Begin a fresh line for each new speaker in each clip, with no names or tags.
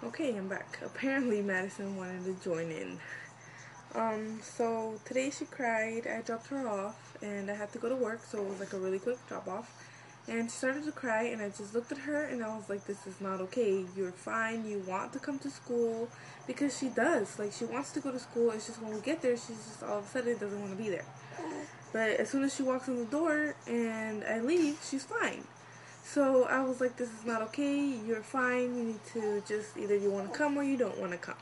Okay, I'm back. Apparently Madison wanted to join in. So today she cried. I dropped her off and I had to go to work, so it was like a really quick drop off. And she started to cry and I just looked at her and I was like, this is not okay. You're fine. You want to come to school, because she does. Like, she wants to go to school. It's just when we get there, she's just all of a sudden doesn't want to be there. But as soon as she walks in the door and I leave, she's fine. So I was like, this is not okay. You're fine. You need to just, either you want to come or you don't want to come.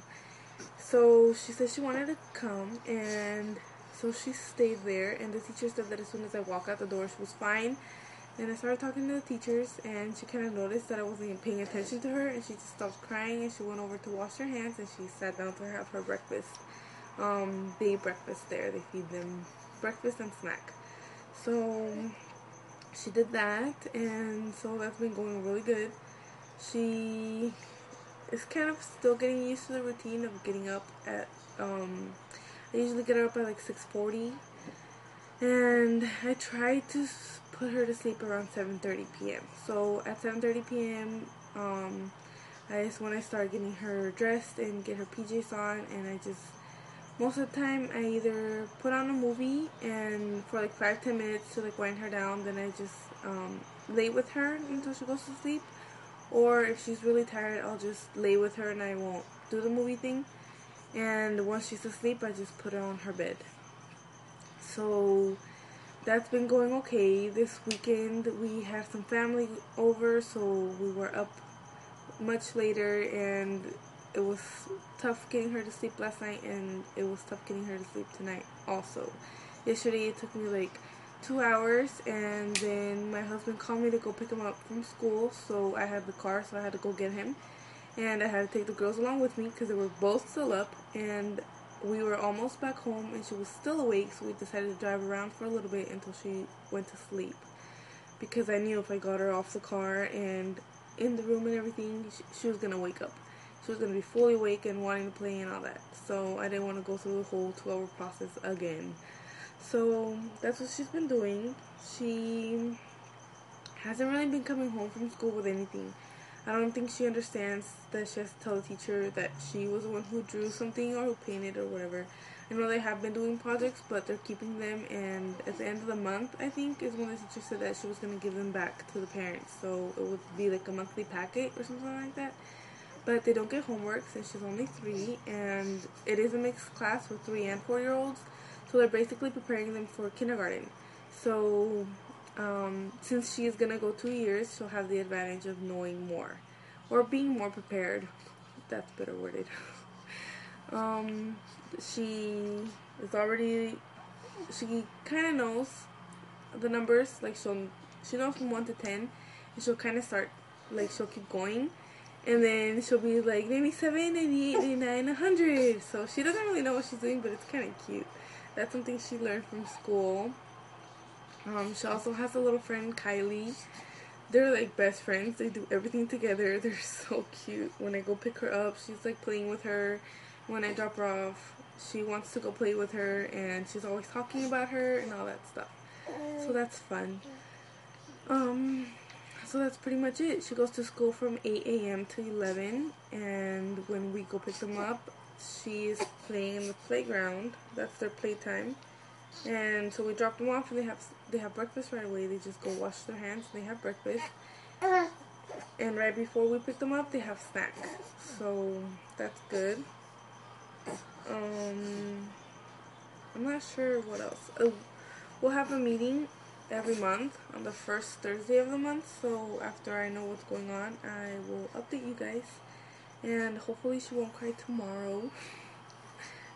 So she said she wanted to come, and so she stayed there. And the teacher said that as soon as I walk out the door, she was fine. And I started talking to the teachers, and she kind of noticed that I wasn't paying attention to her, and she just stopped crying, and she went over to wash her hands, and she sat down to have her breakfast. They eat breakfast there. They feed them breakfast and snack. So she did that, and so that's been going really good. She is kind of still getting used to the routine of getting up at, I usually get up at like 6:40, and I try to put her to sleep around 7:30 p.m. So at 7:30 p.m., when I start getting her dressed and get her PJs on, and most of the time I either put on a movie and for like 5-10 minutes to like wind her down, then I just lay with her until she goes to sleep. Or if she's really tired, I'll just lay with her and I won't do the movie thing. And once she's asleep, I just put her on her bed. So that's been going okay. This weekend we had some family over, so we were up much later, and it was tough getting her to sleep last night, and it was tough getting her to sleep tonight also. Yesterday it took me like 2 hours, and then my husband called me to go pick him up from school, so I had the car, so I had to go get him, and I had to take the girls along with me because they were both still up, and we were almost back home and she was still awake, so we decided to drive around for a little bit until she went to sleep, because I knew if I got her off the car and in the room and everything, she was going to wake up. She was going to be fully awake and wanting to play and all that, so I didn't want to go through the whole 2-hour process again. So that's what she's been doing. She hasn't really been coming home from school with anything. I don't think she understands that she has to tell the teacher that she was the one who drew something or who painted or whatever. I know they have been doing projects, but they're keeping them, and at the end of the month, I think, is when the teacher said that she was going to give them back to the parents. So it would be like a monthly packet or something like that. But they don't get homework since she's only 3, and it is a mixed class with 3 and 4-year-olds. So they're basically preparing them for kindergarten. So since she is going to go 2 years, she'll have the advantage of knowing more, or being more prepared. That's better worded. She is already, she kind of knows the numbers. Like, she knows from 1 to 10, and she'll kind of start, like, she'll keep going. And then she'll be like 97, 98, 99, 100. So she doesn't really know what she's doing, but it's kind of cute. That's something she learned from school. She also has a little friend, Kylie. They're like best friends. They do everything together. They're so cute. When I go pick her up, she's like playing with her. When I drop her off, she wants to go play with her, and she's always talking about her and all that stuff. So that's fun. So that's pretty much it. She goes to school from 8 a.m. to 11, and when we go pick them up, she's playing in the playground. That's their playtime. And so we drop them off, and they have breakfast right away. They just go wash their hands and they have breakfast. And right before we pick them up, they have snacks. So that's good. I'm not sure what else. We'll have a meeting every month on the first Thursday of the month. So after I know what's going on, I will update you guys. And hopefully she won't cry tomorrow.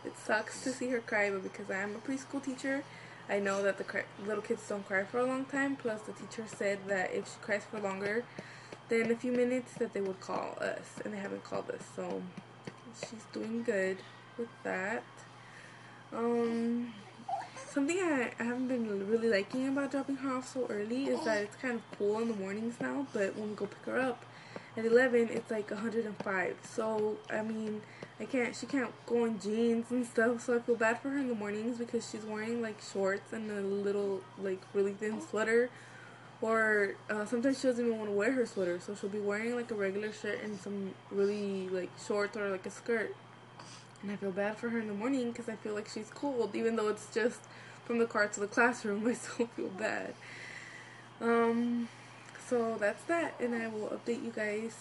It sucks to see her cry, but because I am a preschool teacher, I know that the little kids don't cry for a long time. Plus, the teacher said that if she cries for longer than a few minutes, that they would call us, and they haven't called us. So she's doing good with that. Something I haven't been really liking about dropping her off so early is that it's kind of cool in the mornings now, but when we go pick her up at 11, it's like 105. So, I mean, she can't go in jeans and stuff, so I feel bad for her in the mornings because she's wearing like shorts and a little, like, really thin sweater Or sometimes she doesn't even want to wear her sweater, so she'll be wearing like a regular shirt and some really like shorts or like a skirt. And I feel bad for her in the morning because I feel like she's cold, even though it's just from the car to the classroom. I still feel bad. So that's that, and I will update you guys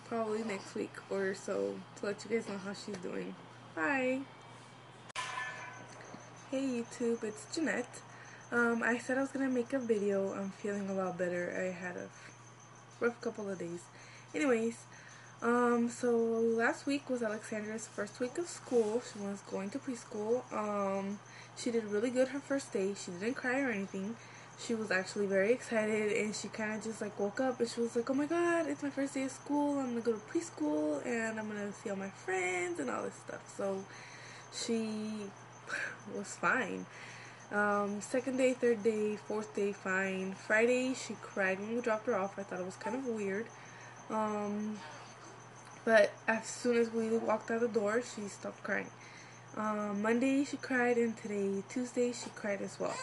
probably next week or so to let you guys know how she's doing. Bye. Hey YouTube, it's Jeanette. I said I was gonna make a video. I'm feeling a lot better. I had a rough couple of days. Anyways, so last week was Alexandria's first week of school. She was going to preschool. She did really good her first day. She didn't cry or anything. She was actually very excited, and she kind of just like woke up and she was like, oh my god, it's my first day of school. I'm gonna go to preschool and I'm gonna see all my friends and all this stuff. So she was fine. Second day, third day, fourth day, fine. Friday, she cried when we dropped her off. I thought it was kind of weird. But as soon as we walked out the door, she stopped crying. Monday, she cried, and today, Tuesday, she cried as well.